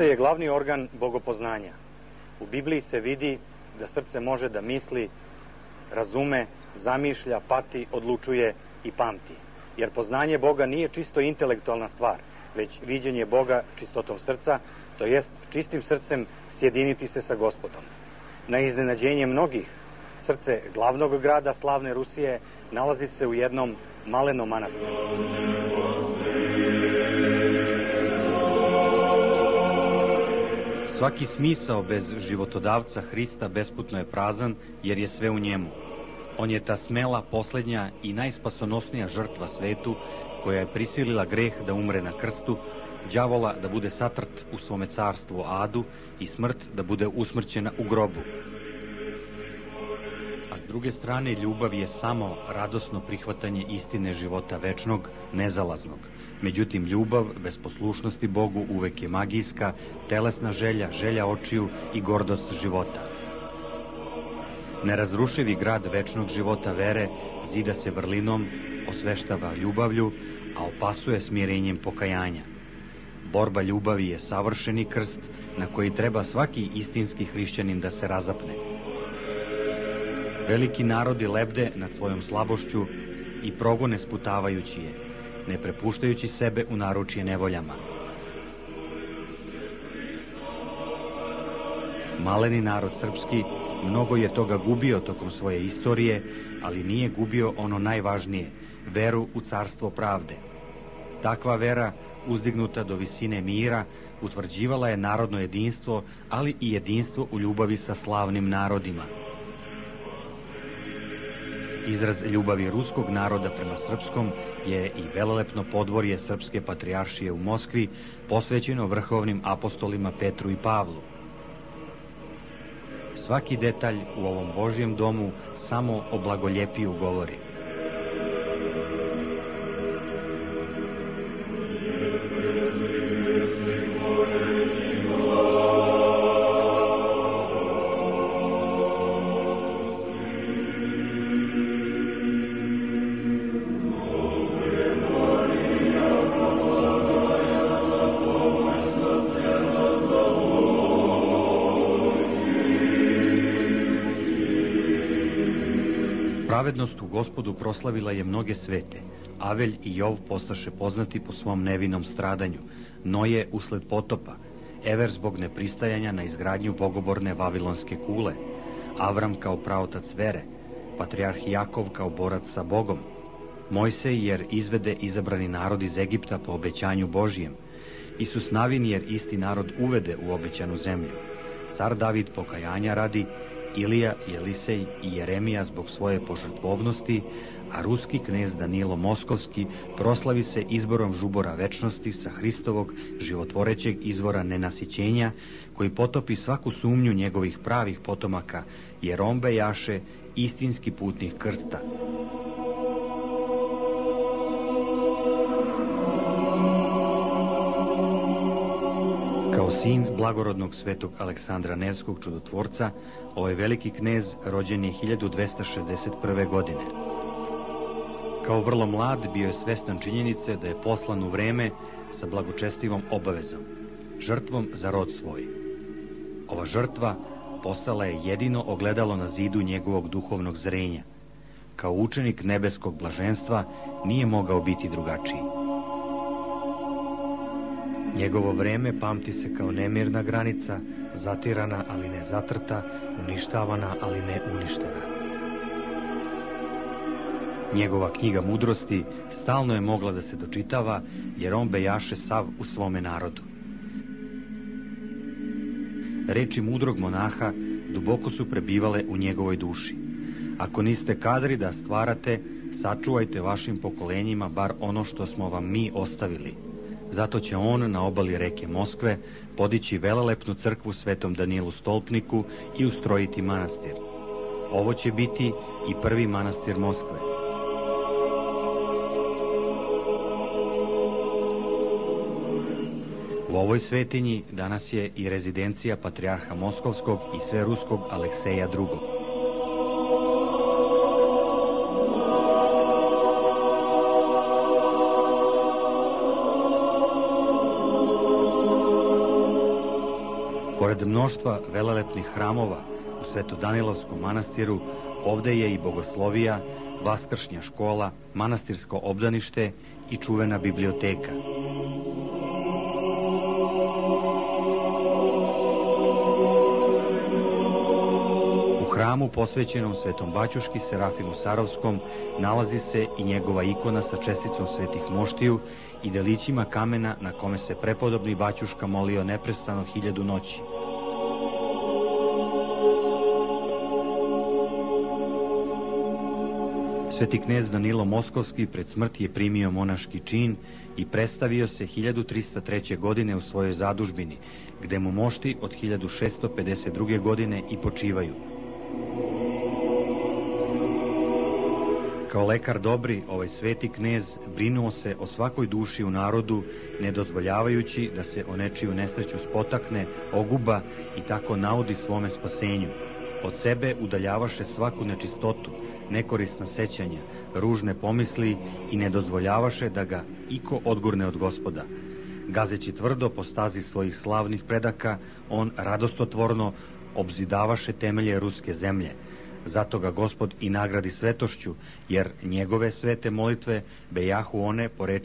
Srce je glavni organ bogopoznanja. U Bibliji se vidi da srce može da misli, razume, zamišlja, pati, odlučuje i pamti. Jer poznanje Boga nije čisto intelektualna stvar, već viđenje Boga čistotom srca, to jest čistim srcem sjediniti se sa Gospodom. Na iznenađenje mnogih, srce glavnog grada slavne Rusije nalazi se u jednom malenom manastiru. Svaki smisao bez životodavca Hrista besputno je prazan, jer je sve u njemu. On je ta smela, poslednja i najspasonosnija žrtva svetu, koja je prisilila greh da umre na krstu, đavola da bude satrt u svome carstvu adu i smrt da bude usmrćena u grobu. A s druge strane, ljubav je samo radosno prihvatanje istine života večnog, nezalaznog. Međutim, ljubav bez poslušnosti Bogu uvek je magijska, telesna želja, želja očiju i gordost života. Nerazrušivi grad večnog života vere zida se vrlinom, osveštava ljubavlju, a opasuje smirenjem pokajanja. Borba ljubavi je savršeni krst na koji treba svaki istinski hrišćanin da se razapne. Veliki narodi lebde nad svojom slabošću i progone sputavajući je, ne prepuštajući sebe u naručje nevoljama. Maleni narod srpski mnogo je toga gubio tokom svoje istorije, ali nije gubio ono najvažnije, veru u carstvo pravde. Takva vera, uzdignuta do visine mira, utvrđivala je narodno jedinstvo, ali i jedinstvo u ljubavi sa slavnim narodima. Izraz ljubavi ruskog naroda prema srpskom je i velelepno podvorje Srpske patrijaršije u Moskvi, posvećeno vrhovnim apostolima Petru i Pavlu. Svaki detalj u ovom Božjem domu samo o blagoljepiju govori. Pravednost u Gospodu proslavila je mnoge svete. Avelj i Jov postaše poznati po svom nevinom stradanju, Noje usled potopa, Ever zbog nepristajanja na izgradnju bogoborne vavilonske kule, Avram kao praotac vere, patrijarh Jakov kao borac sa Bogom, Mojsej jer izvede izabrani narod iz Egipta po obećanju Božijem, Isus Navin jer isti narod uvede u obećanu zemlju, car David pokajanja radi, Ilija, Jelisej i Jeremija zbog svoje požrtvovnosti, a ruski knez Danilo Moskovski proslavi se izborom žubora večnosti sa Hristovog životvorećeg izvora nenasićenja, koji potopi svaku sumnju njegovih pravih potomaka, jer on bejaše istinski putnik krsta. Kao sin blagorodnog svetog Aleksandra Nevskog čudotvorca, ovaj veliki knez rođen je 1261. godine. Kao vrlo mlad bio je svestan činjenice da je poslan u vreme sa blagočestivom obavezom, žrtvom za rod svoj. Ova žrtva postala je jedino ogledalo na zidu njegovog duhovnog zrenja. Kao učenik nebeskog blaženstva nije mogao biti drugačiji. Njegovo vreme pamti se kao nemirna granica, zatirana ali ne zatrta, uništavana ali ne uništena. Njegova knjiga mudrosti stalno je mogla da se dočitava, jer on bejaše sav u svome narodu. Reči mudrog monaha duboko su prebivale u njegovoj duši. Ako niste kadri da stvarate, sačuvajte vašim pokolenjima bar ono što smo vam mi ostavili. Zato će on na obali reke Moskve podići velelepnu crkvu Svetom Danilu Stolpniku i ustrojiti manastir. Ovo će biti i prvi manastir Moskve. U ovoj svetinji danas je i rezidencija patrijarha Moskovskog i sveruskog Alekseja II. Pored mnoštva velelepnih hramova u Svetodanilovskom manastiru, ovde je i bogoslovija, vaskršnja škola, manastirsko obdanište i čuvena biblioteka. U hramu posvećenom Svetom Baćuški Serafimu Sarovskom nalazi se i njegova ikona sa česticom svetih moštiju i delićima kamena na kome se prepodobni Baćuška molio neprestano 1000 noći. Sveti knez Danilo Moskovski pred smrt je primio monaški čin i predstavio se 1303. godine u svojoj zadužbini, gde mu mošti od 1652. godine i počivaju. Kao lekar dobri, ovaj sveti knez brinuo se o svakoj duši u narodu, ne dozvoljavajući da se o nečiju nesreću spotakne, oguba i tako naudi svome spasenju. Od sebe udaljavaše svaku nečistotu, nekorisna sećanja, ružne pomisli i ne dozvoljavaše da ga iko odgurne od Gospoda. Gazeći tvrdo po stazi svojih slavnih predaka, on radostotvorno obzidavaše temelje ruske zemlje. Zato ga Gospod i nagradi svetošću, jer njegove svete molitve bejahu one po rečima